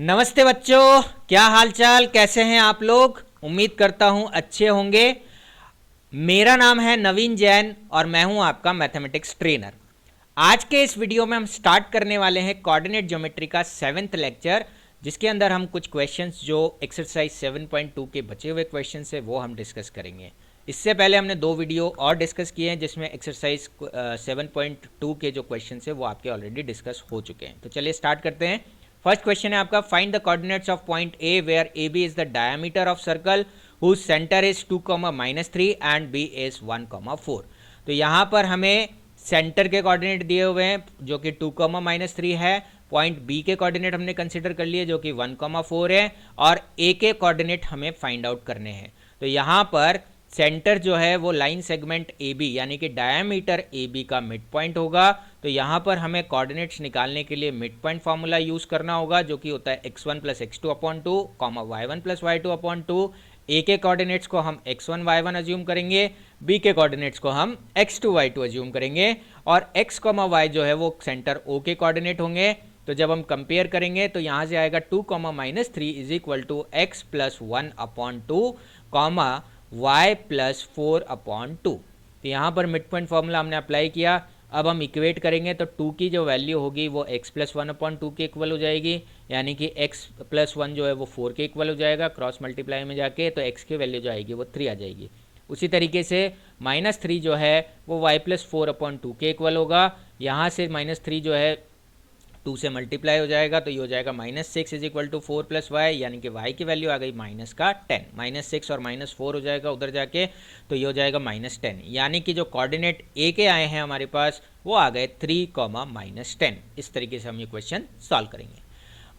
नमस्ते बच्चों, क्या हालचाल, कैसे हैं आप लोग। उम्मीद करता हूं अच्छे होंगे। मेरा नाम है नवीन जैन और मैं हूं आपका मैथमेटिक्स ट्रेनर। आज के इस वीडियो में हम स्टार्ट करने वाले हैं कोऑर्डिनेट ज्योमेट्री का 7th लेक्चर, जिसके अंदर हम कुछ क्वेश्चंस जो एक्सरसाइज 7.2 के बचे हुए क्वेश्चंस है वो हम डिस्कस करेंगे। इससे पहले हमने 2 वीडियो और डिस्कस किए हैं जिसमें एक्सरसाइज 7.2 के जो क्वेश्चंस है वो आपके ऑलरेडी डिस्कस हो चुके हैं। तो चलिए स्टार्ट करते हैं। फर्स्ट क्वेश्चन है आपका, find the coordinates of point A where A B is the diameter of circle whose centre is 2, -3 and B is 1, 4। तो यहाँ पर हमें सेंटर के कोऑर्डिनेट दिए हुए हैं जो कि 2, -3 है। पॉइंट बी के कोऑर्डिनेट हमने कंसिडर कर लिए जो कि 1, 4 है, और ए के कोऑर्डिनेट हमें फाइंड आउट करने हैं। तो यहाँ पर सेंटर जो है वो लाइन सेगमेंट ए बी यानी कि डायमीटर ए बी का मिड पॉइंट होगा। तो यहाँ पर हमें कोऑर्डिनेट्स निकालने के लिए मिड पॉइंट फार्मूला यूज़ करना होगा जो कि होता है x1 + x2/2, y1 + y2/2। ए के कोऑर्डिनेट्स को हम x1 y1 अज्यूम करेंगे, बी के कोऑर्डिनेट्स को हम x2 y2 अज्यूम करेंगे, और x, y जो है वो सेंटर ओ के कोऑर्डिनेट होंगे। तो जब हम कंपेयर करेंगे तो यहाँ से आएगा 2, -3 is equal to x + 1/2, y + 4/2। तो यहाँ पर मिड पॉइंट फार्मूला हमने अप्लाई किया। अब हम इक्वेट करेंगे तो 2 की जो वैल्यू होगी वो x + 1/2 के इक्वल हो जाएगी, यानी कि x + 1 जो है वो 4 के इक्वल हो जाएगा। क्रॉस मल्टीप्लाई में जाके तो x की वैल्यू जो आएगी वो 3 आ जाएगी। उसी तरीके से -3 जो है वो y + 4/2 के इक्वल होगा। यहाँ से -3 जो है 2 से मल्टीप्लाई हो जाएगा तो ये हो जाएगा -6 इज इक्वल टू 4 + y, यानी कि y की वैल्यू आ गई -10। -6 और -4 हो जाएगा उधर जाके, तो ये हो जाएगा -10, यानी कि जो कोऑर्डिनेट ए के आए हैं हमारे पास वो आ गए 3, -10। इस तरीके से हम ये क्वेश्चन सॉल्व करेंगे।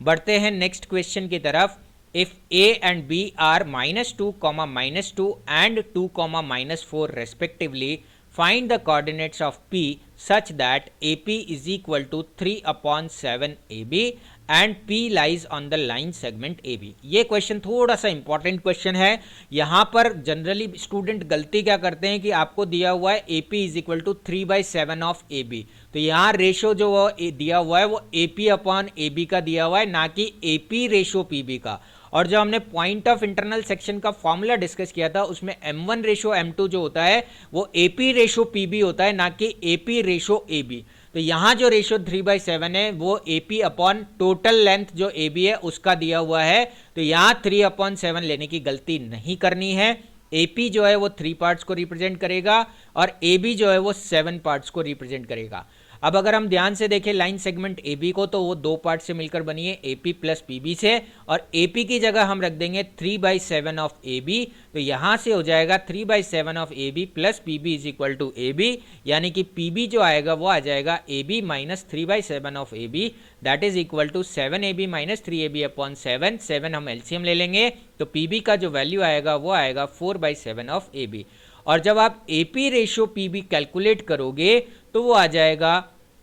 बढ़ते हैं नेक्स्ट क्वेश्चन की तरफ। If a and b are -2, -2 and 2, -4 respectively, find the coordinates of p such that AP is equal to 3/7 AB and P lies on the line segment AB। ये question थोड़ा सा important question है। यहाँ पर generally student गलती क्या करते हैं कि आपको दिया हुआ है AP is equal to 3/7 of AB, तो यहाँ रेशो जो वो दिया हुआ है वो AP/AB का दिया हुआ है, ना कि AP रेशो PB का। और जो हमने पॉइंट ऑफ इंटरनल सेक्शन का फॉर्मूला डिस्कस किया था उसमें m1/m2 जो होता है वो AP/PB होता है, ना कि AP/AB। तो यहाँ जो रेशो 3/7 है वो AP/टोटल लेंथ जो AB है उसका दिया हुआ है। तो यहाँ 3/7 लेने की गलती नहीं करनी है। AP जो है वो 3 पार्ट्स को रिप्रेजेंट करेगा और AB जो है वो 7 पार्ट्स को रिप्रेजेंट करेगा। अब अगर हम ध्यान से देखें लाइन सेगमेंट AB को, तो वो 2 पार्ट से मिलकर बनी है, AP + PB से, और AP की जगह हम रख देंगे 3/7 ऑफ AB। तो यहाँ से हो जाएगा 3/7 of AB + PB is equal to AB, यानी कि PB जो आएगा वो आ जाएगा AB - 3/7 of AB, that is equal to 7AB - 3AB/7। 7 हम LCM ले लेंगे तो PB का जो वैल्यू आएगा वो आएगा 4/7 ऑफ AB। और जब आप AP/PB कैलकुलेट करोगे तो वो आ जाएगा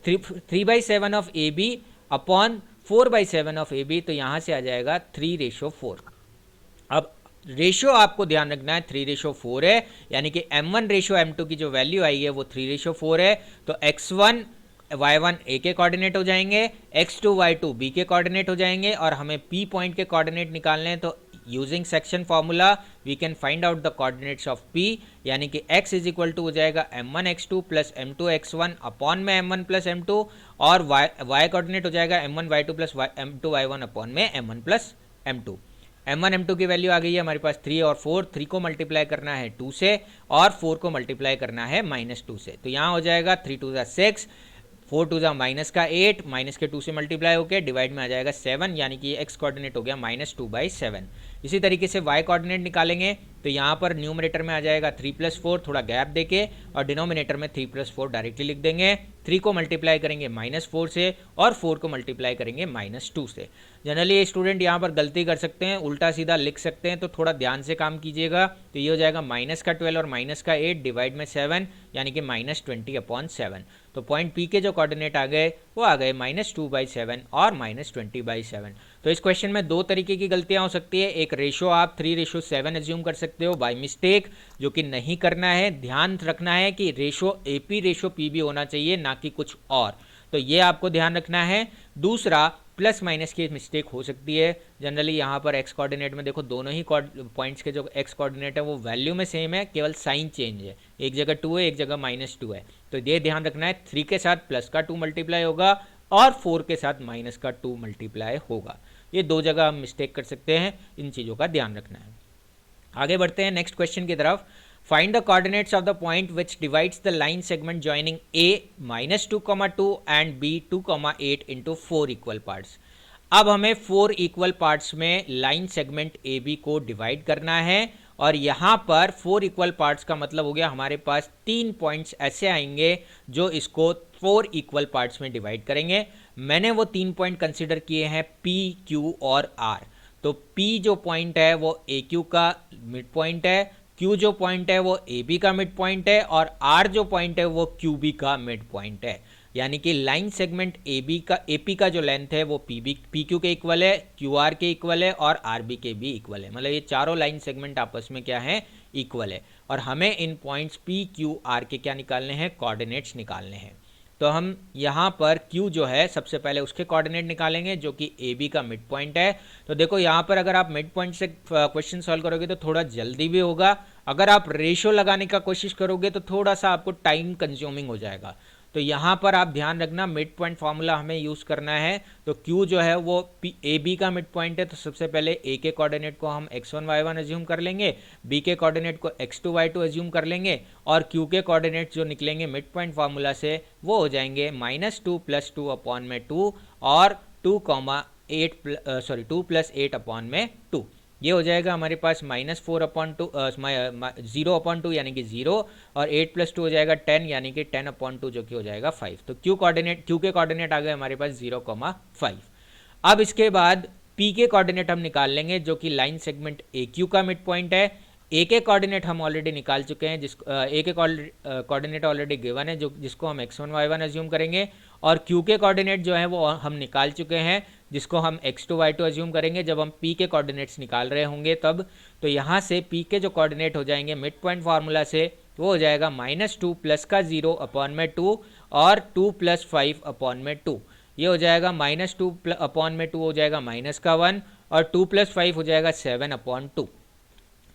3/7 of AB upon 4/7 of AB, तो यहाँ से आ जाएगा 3/4। अब रेशो आपको ध्यान रखना है 3/4 है, यानी कि m1/m2 की जो वैल्यू आई है वो 3/4 है। तो x1 y1 ए के कोऑर्डिनेट हो जाएंगे, x2 y2 बी के कोऑर्डिनेट हो जाएंगे, और हमें P पॉइंट के कोऑर्डिनेट निकालने हैं। तो using section formula we can find out the coordinates of P, यानी कि x इज इक्वल टू हो जाएगा m1 x2 + m2 x1 upon में m1 + m2, और y कोऑर्डिनेट हो जाएगा m1 y2 + m2 y1 upon में m1 + m2। m1 m2 की वैल्यू आ गई है हमारे पास 3 और 4। 3 को मल्टीप्लाई करना है 2 से और 4 को मल्टीप्लाई करना है -2 से। तो यहाँ हो जाएगा 3 2 6, 4 2 -8, माइनस के 2 से मल्टीप्लाई होकर डिवाइड में आ जाएगा 7, यानी कि x कोऑर्डिनेट हो गया -2/7। इसी तरीके से y कोऑर्डिनेट निकालेंगे तो यहाँ पर न्यूमरेटर में आ जाएगा 3 + 4, थोड़ा गैप देके, और डिनोमिनेटर में 3 + 4 डायरेक्टली लिख देंगे। 3 को मल्टीप्लाई करेंगे -4 से और 4 को मल्टीप्लाई करेंगे -2 से। जनरली स्टूडेंट यहाँ पर गलती कर सकते हैं, उल्टा सीधा लिख सकते हैं, तो थोड़ा ध्यान से काम कीजिएगा। तो ये हो जाएगा -12 और -8 डिवाइड में 7, यानी कि -20/7। तो पॉइंट P के जो कोऑर्डिनेट आ गए वो आ गए -2/7 और -20/7। तो इस क्वेश्चन में 2 तरीके की गलतियां हो सकती है। एक रेशो आप 3/7 एज्यूम कर सकते हो बाय मिस्टेक, जो कि नहीं करना है। ध्यान रखना है कि रेशो AP/PB होना चाहिए, ना कि कुछ और। तो ये आपको ध्यान रखना है। दूसरा, प्लस माइनस की मिस्टेक हो सकती है जनरली। यहाँ पर एक्स कोऑर्डिनेट में देखो दोनों ही पॉइंट्स के जो एक्स कोऑर्डिनेट है वो वैल्यू में सेम है, केवल साइन चेंज है, एक जगह 2 है एक जगह -2 है। तो ये ध्यान रखना है, 3 के साथ प्लस का 2 मल्टीप्लाई होगा और 4 के साथ माइनस का 2 मल्टीप्लाई होगा। ये दो जगह हम मिस्टेक कर सकते हैं, इन चीज़ों का ध्यान रखना है। आगे बढ़ते हैं नेक्स्ट क्वेश्चन की तरफ। Find the coordinates of the point which divides the line segment joining a -2,2 and b 2,8 into 4 equal parts. अब हमें 4 इक्वल पार्ट्स में लाइन सेगमेंट ए बी को डिवाइड करना है और यहाँ पर 4 इक्वल पार्ट्स का मतलब हो गया हमारे पास 3 पॉइंट्स ऐसे आएंगे जो इसको 4 इक्वल पार्ट्स में डिवाइड करेंगे। मैंने वो 3 पॉइंट कंसिडर किए हैं P, Q और R। तो P जो पॉइंट है वो AQ का मिड पॉइंट है, Q जो पॉइंट है वो AB का मिड पॉइंट है और R जो पॉइंट है वो QB का मिड पॉइंट है। यानी कि लाइन सेगमेंट AP का जो लेंथ है वो PQ के इक्वल है, QR के इक्वल है और RB के भी इक्वल है। मतलब ये चारों लाइन सेगमेंट आपस में क्या है, इक्वल है। और हमें इन पॉइंट्स P, Q, R के क्या निकालने हैं, कोऑर्डिनेट्स निकालने हैं। तो हम यहाँ पर Q जो है सबसे पहले उसके कोऑर्डिनेट निकालेंगे जो कि AB का मिड पॉइंट है। तो देखो यहाँ पर अगर आप मिड पॉइंट से क्वेश्चन सॉल्व करोगे तो थोड़ा जल्दी भी होगा, अगर आप रेशो लगाने का कोशिश करोगे तो थोड़ा सा आपको टाइम कंज्यूमिंग हो जाएगा। तो यहाँ पर आप ध्यान रखना, मिड पॉइंट फार्मूला हमें यूज़ करना है। तो Q जो है वो AB का मिड पॉइंट है, तो सबसे पहले A के कोऑर्डिनेट को हम x1 y1 एज्यूम कर लेंगे, B के कोऑर्डिनेट को x2 y2 एज्यूम कर लेंगे और Q के कोऑर्डिनेट जो निकलेंगे मिड पॉइंट फार्मूला से वो हो जाएंगे -2 + 2 अपॉन में 2 और 2 + 8 अपॉन में 2। ये हो जाएगा हमारे पास -4/2 0/2 यानी कि 0 और 8 + 2 हो जाएगा 10 यानी कि 10/2 जो कि हो जाएगा 5। तो Q के कोऑर्डिनेट आ गए हमारे पास 0,5। अब इसके बाद P के कोऑर्डिनेट हम निकाल लेंगे जो कि लाइन सेगमेंट AQ का मिड पॉइंट है। A के कोऑर्डिनेट हम ऑलरेडी निकाल चुके हैं, A के कोऑर्डिनेट ऑलरेडी गिवन है जिसको हम x1 y1 एज्यूम करेंगे और Q के कोऑर्डिनेट जो है वो हम निकाल चुके हैं जिसको हम x2 y2 एज्यूम करेंगे जब हम P के कोऑर्डिनेट्स निकाल रहे होंगे तब। तो यहाँ से P के जो कोऑर्डिनेट हो जाएंगे मिड पॉइंट फार्मूला से वो हो जाएगा -2 प्लस का 0 अपॉन में 2 और 2 + 5 अपॉन में 2। ये हो जाएगा -2 अपॉन में 2 हो जाएगा -1 और 2 + 5 हो जाएगा 7/2।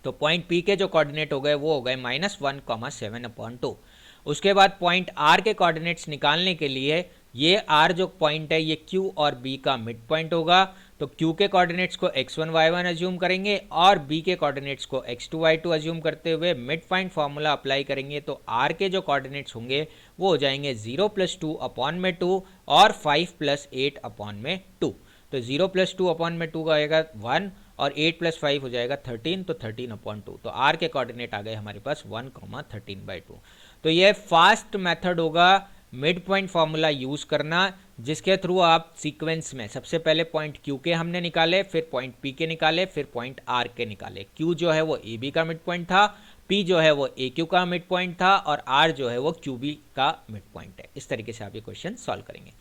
तो पॉइंट P के जो कोऑर्डिनेट हो गए वो हो गए -1,7/2। उसके बाद पॉइंट R के कोऑर्डिनेट्स निकालने के लिए ये R जो पॉइंट है ये Q और B का मिड पॉइंट होगा। तो Q के कोऑर्डिनेट्स को x1 y1 एज्यूम करेंगे और B के कोऑर्डिनेट्स को x2 y2 एज्यूम करते हुए मिड पॉइंट फार्मूला अप्लाई करेंगे। तो R के जो कोऑर्डिनेट्स होंगे वो हो जाएंगे 0 + 2 अपॉन में 2 और 5 + 8 अपॉन में 2। तो 0 + 2 अपॉन में 2 का आएगा 1 और 8 + 5 हो जाएगा 13, तो 13/2। तो R के कोऑर्डिनेट आ गए हमारे पास 1,13/2। तो ये फास्ट मेथड होगा मिड पॉइंट फार्मूला यूज़ करना, जिसके थ्रू आप सीक्वेंस में सबसे पहले पॉइंट Q के हमने निकाले, फिर पॉइंट P के निकाले, फिर पॉइंट R के निकाले। Q जो है वो AB का मिड पॉइंट था, P जो है वो AQ का मिड पॉइंट था और R जो है वो QB का मिड पॉइंट है। इस तरीके से आप ये क्वेश्चन सॉल्व करेंगे।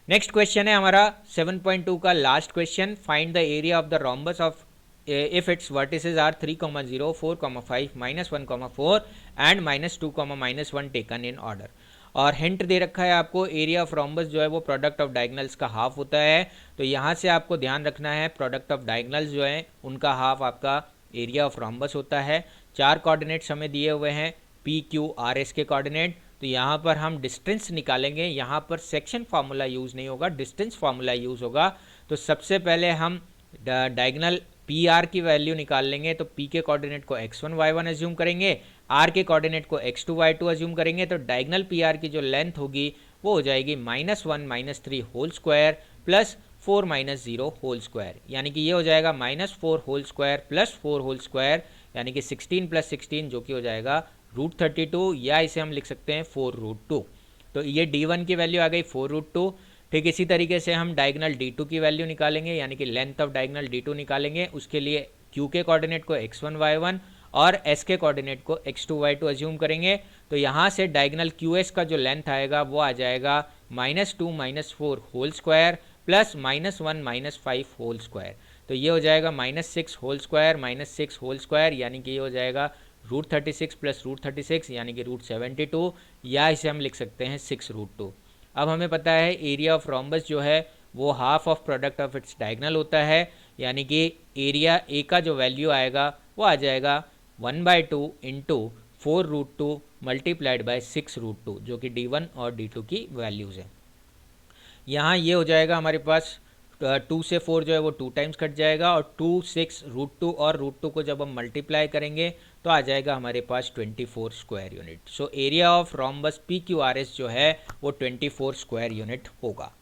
नेक्स्ट क्वेश्चन है हमारा 7.2 का last question. Find the area of the rhombus of if its vertices are 3,0, 4,5, -1,4 and -2, -1 taken in order। और हिंट दे रखा है आपको, एरिया ऑफ रोम्बस जो है वो प्रोडक्ट ऑफ डायगनल्स का हाफ होता है। तो यहाँ से आपको ध्यान रखना है प्रोडक्ट ऑफ डायगनल्स जो है उनका हाफ आपका एरिया ऑफ रोम्बस होता है। 4 कोऑर्डिनेट्स हमें दिए हुए हैं P, Q, R, S के कोऑर्डिनेट। तो यहाँ पर हम डिस्टेंस निकालेंगे, यहाँ पर सेक्शन फार्मूला यूज़ नहीं होगा, डिस्टेंस फार्मूला यूज़ होगा। तो सबसे पहले हम डायगनल पी आर की वैल्यू निकाल लेंगे। तो P के कोऑर्डिनेट को x1 y1 एज्यूम करेंगे, R के कोऑर्डिनेट को x2 y2 एज्यूम करेंगे। तो डायगनल पी आर की जो लेंथ होगी वो हो जाएगी -1 - 3 whole square plus 4 - 0 whole square, यानी कि ये हो जाएगा -4 whole square plus 4 whole square, यानी कि 16 + 16 जो कि हो जाएगा √32, या इसे हम लिख सकते हैं 4√2। तो ये D1 की वैल्यू आ गई 4√2। ठीक इसी तरीके से हम डायगनल D2 की वैल्यू निकालेंगे, यानी कि लेंथ ऑफ डायगनल D2 निकालेंगे। उसके लिए Q के कोऑर्डिनेट को x1 y1 और S के कोऑर्डिनेट को x2 y2 एज्यूम करेंगे। तो यहाँ से डायगनल QS का जो लेंथ आएगा वो आ जाएगा -2 - 4 whole square plus -1 - 5 whole square. तो ये हो जाएगा -6 होल स्क्वायर -6 होल स्क्वायर, यानी कि ये हो जाएगा √36 प्लस √36 यानी कि √72, या इसे हम लिख सकते हैं 6√2। अब हमें पता है एरिया ऑफ रोम्बस जो है वो half of product of its diagonal होता है, यानी कि एरिया ए का जो वैल्यू आएगा वो आ जाएगा 1/2 इंटू 4√2 मल्टीप्लाइड बाय 6√2, जो कि D1 और D2 की वैल्यूज़ है। यहाँ ये हो जाएगा हमारे पास 2 से 4 जो है वो 2 टाइम्स कट जाएगा, और 2 6 √2 और √2 को जब हम मल्टीप्लाई करेंगे तो आ जाएगा हमारे पास 24 square unit. So area of rhombus PQRS जो है वो 24 स्क्वायर यूनिट होगा।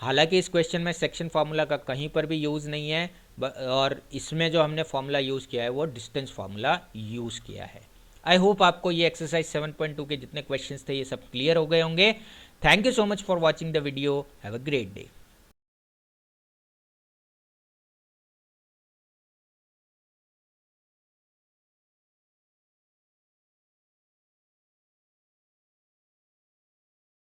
हालांकि इस क्वेश्चन में सेक्शन फार्मूला का कहीं पर भी यूज़ नहीं है, और इसमें जो हमने फार्मूला यूज़ किया है वो डिस्टेंस फार्मूला यूज़ किया है। आई होप आपको ये एक्सरसाइज 7.2 के जितने क्वेश्चंस थे ये सब क्लियर हो गए होंगे। Thank you so much for watching the video. Have a great day.